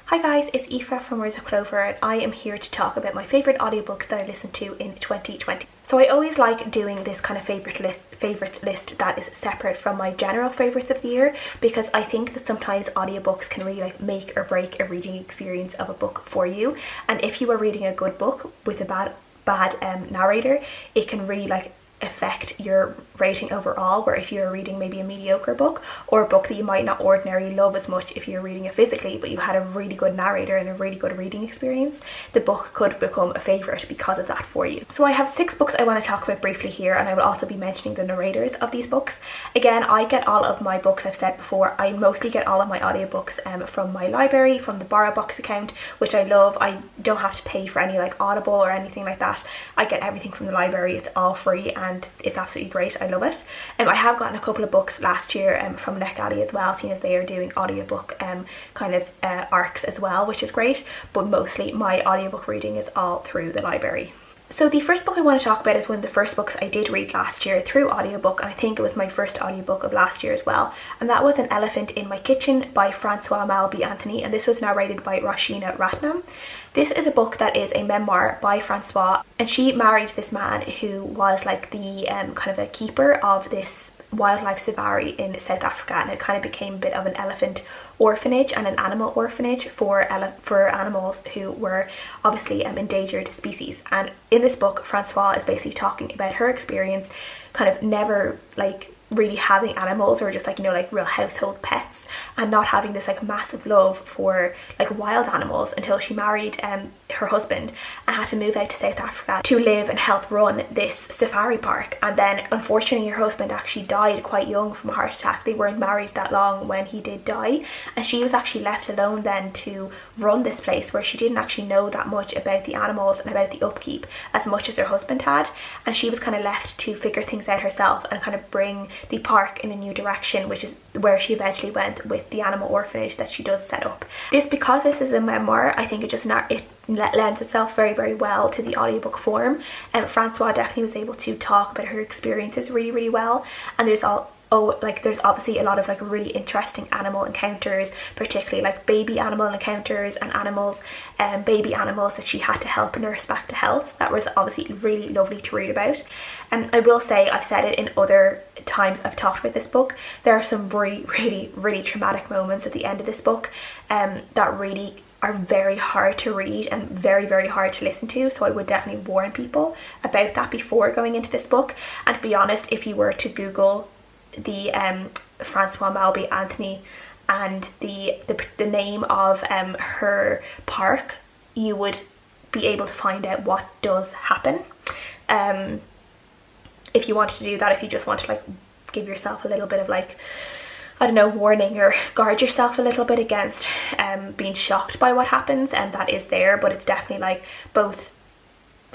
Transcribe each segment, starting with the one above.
Hi guys, it's Aoife from Rose of Clover and I am here to talk about my favourite audiobooks that I listened to in 2020. So I always like doing this kind of favourites list that is separate from my general favourites of the year, because I think that sometimes audiobooks can really make or break a reading experience of a book for you. And if you are reading a good book with a bad narrator, it can really affect your rating overall, where if you're reading maybe a mediocre book or a book that you might not ordinarily love as much if you're reading it physically, but you had a really good narrator and a really good reading experience, the book could become a favourite because of that for you. So I have 6 books I want to talk about briefly here, and I will also be mentioning the narrators of these books. Again, I get all of my books, I've said before, I mostly get all of my audiobooks from my library, from the BorrowBox account, which I love. I don't have to pay for any Audible or anything like that. I get everything from the library, it's all free and it's absolutely great. I love it. I have gotten a couple of books last year from NetGalley as well, seeing as they are doing audiobook arcs as well, which is great, but mostly my audiobook reading is all through the library. So the first book I want to talk about is one of the first books I did read last year through audiobook, and I think it was my first audiobook of last year as well, and that was An Elephant in My Kitchen by Francoise Malby-Anthony, and this was narrated by Roshina Ratnam. This is a book that is a memoir by Francoise, and she married this man who was the kind of a keeper of this wildlife safari in South Africa, and it kind of became a bit of an elephant orphanage and an animal orphanage for animals who were obviously endangered species. And in this book, Francoise is basically talking about her experience kind of never really having animals, or just real household pets, and not having this massive love for wild animals until she married her husband and had to move out to South Africa to live and help run this safari park. And then unfortunately her husband actually died quite young from a heart attack. They weren't married that long when he did die, and she was actually left alone then to run this place where she didn't actually know that much about the animals and about the upkeep as much as her husband had, and she was kind of left to figure things out herself and kind of bring the park in a new direction, which is where she eventually went with the animal orphanage that she does set up. Because this is a memoir, I think it lends itself very, very well to the audiobook form, and Francoise definitely was able to talk about her experiences really, really well. And there's obviously a lot of really interesting animal encounters, particularly baby animal encounters and baby animals that she had to help in respect to health. That was obviously really lovely to read about. And I will say, I've said it in other times I've talked about this book, there are some really, really, really traumatic moments at the end of this book that really are very hard to read and very, very hard to listen to. So I would definitely warn people about that before going into this book. And to be honest, if you were to Google the Francoise Malby-Anthony and the name of her park, you would be able to find out what does happen. If you want to do that, if you just want to give yourself a little bit of warning, or guard yourself a little bit against being shocked by what happens, and that is there, but it's definitely both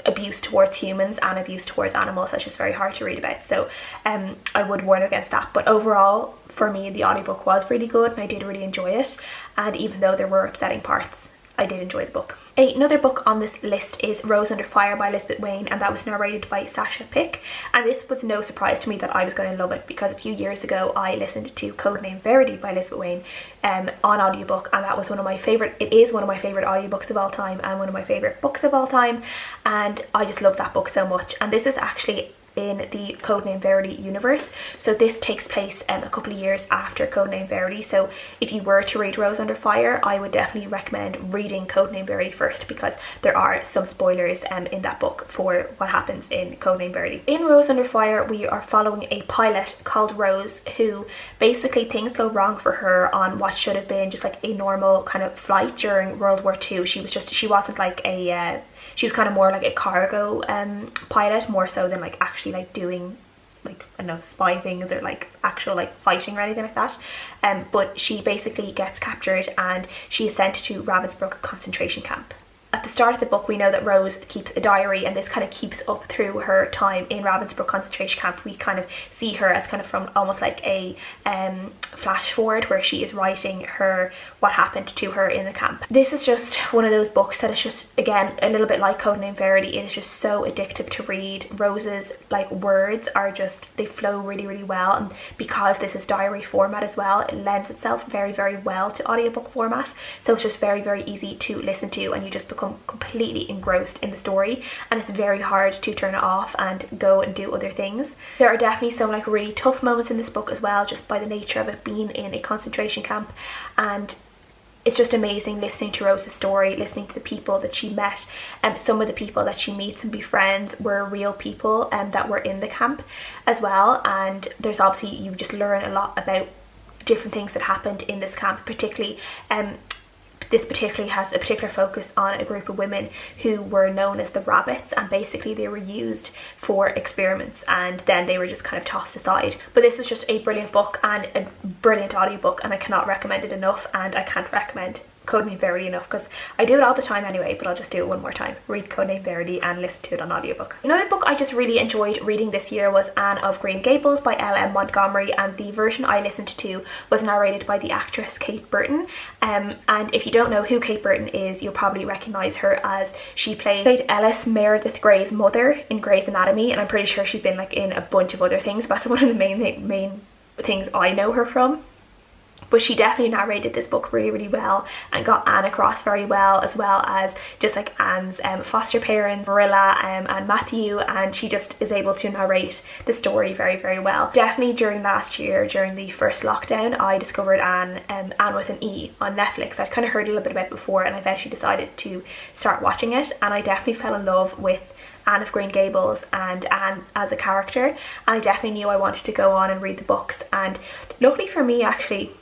abuse towards humans and abuse towards animals that's just very hard to read about. So I would warn against that. But overall, for me, the audiobook was really good and I did really enjoy it, and even though there were upsetting parts, I did enjoy the book. Another book on this list is Rose Under Fire by Wein, and that was narrated by Sasha. And this was no surprise to me that I was going to love it, because a few years ago I listened to Codename Verity by Wein on audiobook, and that was it is one of my favourite audiobooks of all time and one of my favourite books of all time, and I just love that book so much. And this is actually in the Codename Verity universe, so this takes place a couple of years after Codename Verity. So if you were to read Rose Under Fire, I would definitely recommend reading Codename Verity first, because there are some spoilers in that book for what happens in Codename Verity. In Rose Under Fire, we are following a pilot called Rose, who basically things go wrong for her on what should have been just a normal kind of flight during World War II. She was kind of more like a cargo pilot, more so than actually doing I don't know, spy things or actual fighting or anything like that. But she basically gets captured and she is sent to Ravensbrück concentration camp. the start of the book we know that Rose keeps a diary, and this kind of keeps up through her time in Ravensbrück concentration camp. We kind of see her as kind of from almost like a flash forward where she is writing what happened to her in the camp. This is just one of those books that is just, again, a little bit like Codename Verity. It is just so addictive to read. Rose's like words are just, they flow really, really well, and because this is diary format as well, it lends itself very, very well to audiobook format. So it's just very, very easy to listen to, and you just become completely engrossed in the story, and it's very hard to turn it off and go and do other things. There are definitely some like really tough moments in this book as well, just by the nature of it being in a concentration camp, and it's just amazing listening to Rose's story, listening to the people that she met. Some of the people that she meets and befriends were real people that were in the camp as well, and there's obviously, you just learn a lot about different things that happened in this camp. Particularly this particularly has a particular focus on a group of women who were known as the rabbits, and basically they were used for experiments and then they were just kind of tossed aside. But this was just a brilliant book and a brilliant audiobook, and I cannot recommend it enough, and I can't recommend Codename Verity enough, because I do it all the time anyway, but I'll just do it one more time. Read Codename Verity and listen to it on audiobook. Another book I just really enjoyed reading this year was Anne of Green Gables by L.M. Montgomery, and the version I listened to was narrated by the actress Kate Burton. And if you don't know who Kate Burton is, you'll probably recognise her as she played Ellis Meredith Grey's mother in Grey's Anatomy, and I'm pretty sure she's been like in a bunch of other things, but that's one of the main things I know her from. But she definitely narrated this book really, really well and got Anne across very well, as just like Anne's foster parents, Marilla and Matthew, and she just is able to narrate the story very, very well. Definitely during last year, during the first lockdown, I discovered Anne with an E on Netflix. I'd kind of heard a little bit about it before, and I eventually decided to start watching it, and I definitely fell in love with Anne of Green Gables and Anne as a character, and I definitely knew I wanted to go on and read the books. And luckily for me, actually,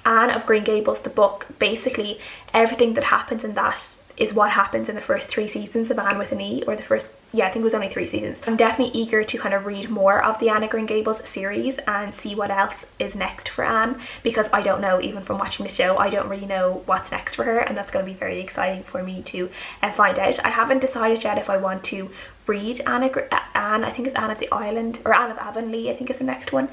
Anne of Green Gables, the book, basically everything that happens in that is what happens in the first 3 seasons of Anne with an E, or the first, I think it was only 3 seasons. I'm definitely eager to kind of read more of the Anne of Green Gables series and see what else is next for Anne, because I don't know, even from watching the show, I don't really know what's next for her, and that's going to be very exciting for me to find out. I haven't decided yet if I want to read Anne, I think it's Anne of the Island, or Anne of Avonlea, I think is the next one.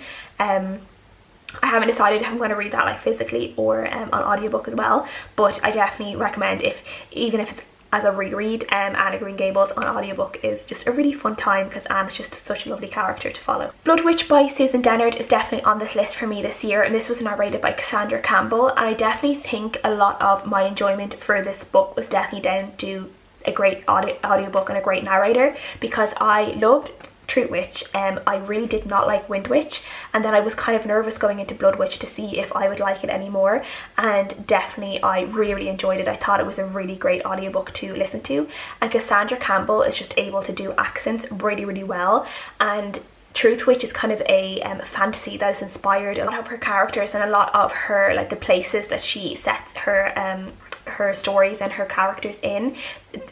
I haven't decided if I'm going to read that like physically or on audiobook as well, but I definitely recommend, even if it's as a reread, Anne of Green Gables on audiobook is just a really fun time, because Anne is just such a lovely character to follow. Bloodwitch by Susan Dennard is definitely on this list for me this year, and this was narrated by Cassandra Campbell, and I definitely think a lot of my enjoyment for this book was definitely down to a great audiobook and a great narrator, because I loved Truth Witch. I really did not like Wind Witch, and then I was kind of nervous going into Bloodwitch to see if I would like it anymore, and definitely I really, really enjoyed it. I thought it was a really great audiobook to listen to, and Cassandra Campbell is just able to do accents really, really well, and Truth Witch is kind of a fantasy that is inspired a lot of her characters, and a lot of her, like the places that she sets her stories and her characters in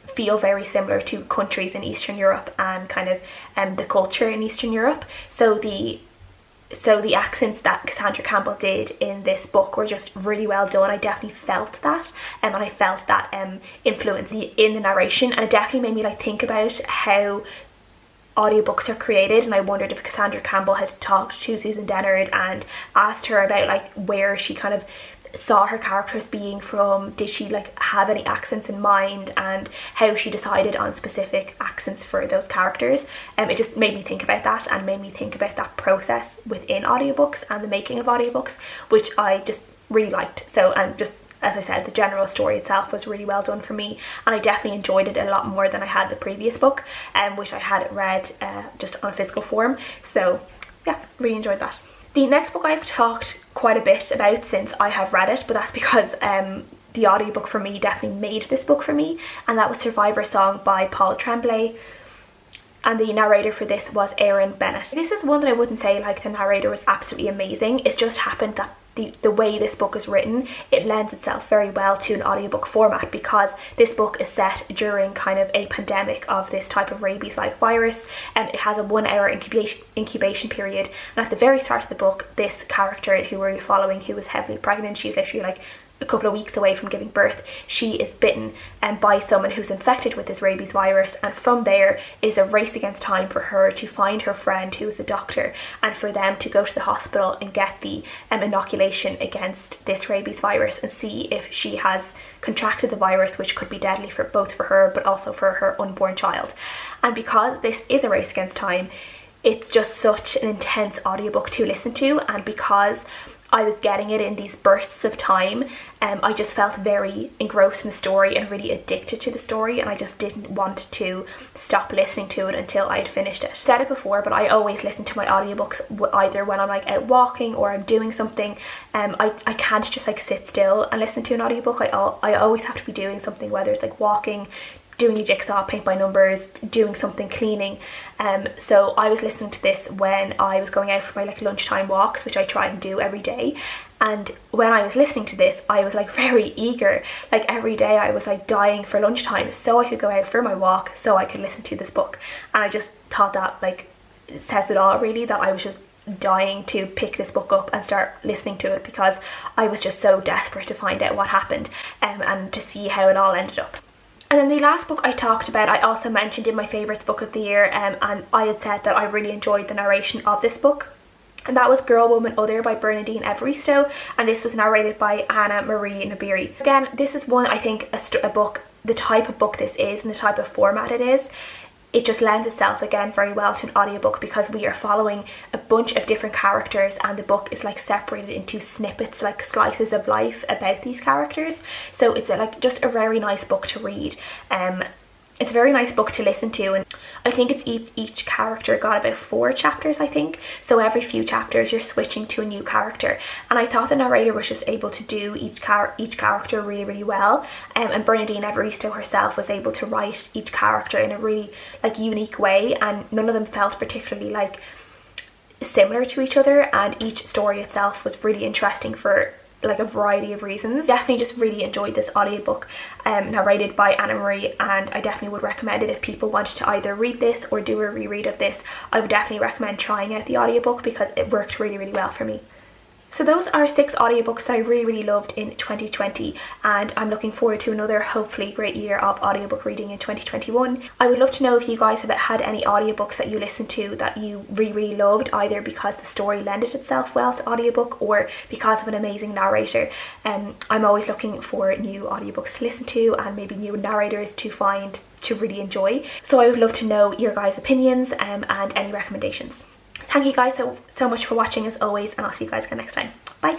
feel very similar to countries in Eastern Europe and kind of the culture in Eastern Europe. So the accents that Cassandra Campbell did in this book were just really well done. I definitely felt that, and I felt that influence in the narration, and it definitely made me like think about how audiobooks are created, and I wondered if Cassandra Campbell had talked to Susan Dennard and asked her about like where she kind of saw her characters being from. Did she like have any accents in mind, and how she decided on specific accents for those characters. It just made me think about that, and made me think about that process within audiobooks and the making of audiobooks, which I just really liked. So, and just as I said, the general story itself was really well done for me, and I definitely enjoyed it a lot more than I had the previous book, which I had read just on a physical form. So yeah, really enjoyed that. The next book I've talked quite a bit about since I have read it, but that's because the audiobook for me definitely made this book for me, and that was Survivor Song by Paul Tremblay, and the narrator for this was Erin Bennett. This is one that I wouldn't say like the narrator was absolutely amazing. It just happened that the way this book is written, it lends itself very well to an audiobook format, because this book is set during kind of a pandemic of this type of rabies-like virus, and it has a 1-hour incubation period. And at the very start of the book, this character who we're following, who was heavily pregnant, she's literally like a couple of weeks away from giving birth, she is bitten by someone who's infected with this rabies virus, and from there is a race against time for her to find her friend who's a doctor and for them to go to the hospital and get the inoculation against this rabies virus and see if she has contracted the virus, which could be deadly for both for her but also for her unborn child. And because this is a race against time, it's just such an intense audiobook to listen to, and because I was getting it in these bursts of time, I just felt very engrossed in the story and really addicted to the story, and I just didn't want to stop listening to it until I had finished it. I've said it before, but I always listen to my audiobooks either when I'm like out walking or I'm doing something. I can't just like sit still and listen to an audiobook. I always have to be doing something, whether it's like walking, doing a jigsaw, paint by numbers, doing something, cleaning. So I was listening to this when I was going out for my like lunchtime walks, which I try and do every day. And when I was listening to this, I was like very eager. Like every day I was like dying for lunchtime so I could go out for my walk, so I could listen to this book. And I just thought that like it says it all really, that I was just dying to pick this book up and start listening to it because I was just so desperate to find out what happened and to see how it all ended up. And then the last book I talked about, I also mentioned in my favourites book of the year, and I had said that I really enjoyed the narration of this book. And that was Girl, Woman, Other by Bernadine Evaristo, and this was narrated by Anna-Marie Nabirye. Again, this is one, I think, a book, the type of book this is and the type of format it is, it just lends itself again very well to an audiobook because we are following a bunch of different characters and the book is like separated into snippets, like slices of life about these characters. So it's like just a very nice book to read. It's a very nice book to listen to, and I think it's each character got about 4 chapters, I think. So every few chapters you're switching to a new character, and I thought the narrator was just able to do each character really, really well. And Bernadine Evaristo herself was able to write each character in a really like unique way, and none of them felt particularly like similar to each other, and each story itself was really interesting for like a variety of reasons. Definitely just really enjoyed this audiobook narrated by Anna-Marie, and I definitely would recommend it if people wanted to either read this or do a reread of this. I would definitely recommend trying out the audiobook because it worked really, really well for me. So those are 6 audiobooks that I really, really loved in 2020, and I'm looking forward to another hopefully great year of audiobook reading in 2021. I would love to know if you guys have had any audiobooks that you listened to that you really, really loved, either because the story lended itself well to audiobook or because of an amazing narrator. I'm always looking for new audiobooks to listen to and maybe new narrators to find to really enjoy. So I would love to know your guys' opinions and any recommendations. Thank you guys so much for watching as always, and I'll see you guys again next time. Bye!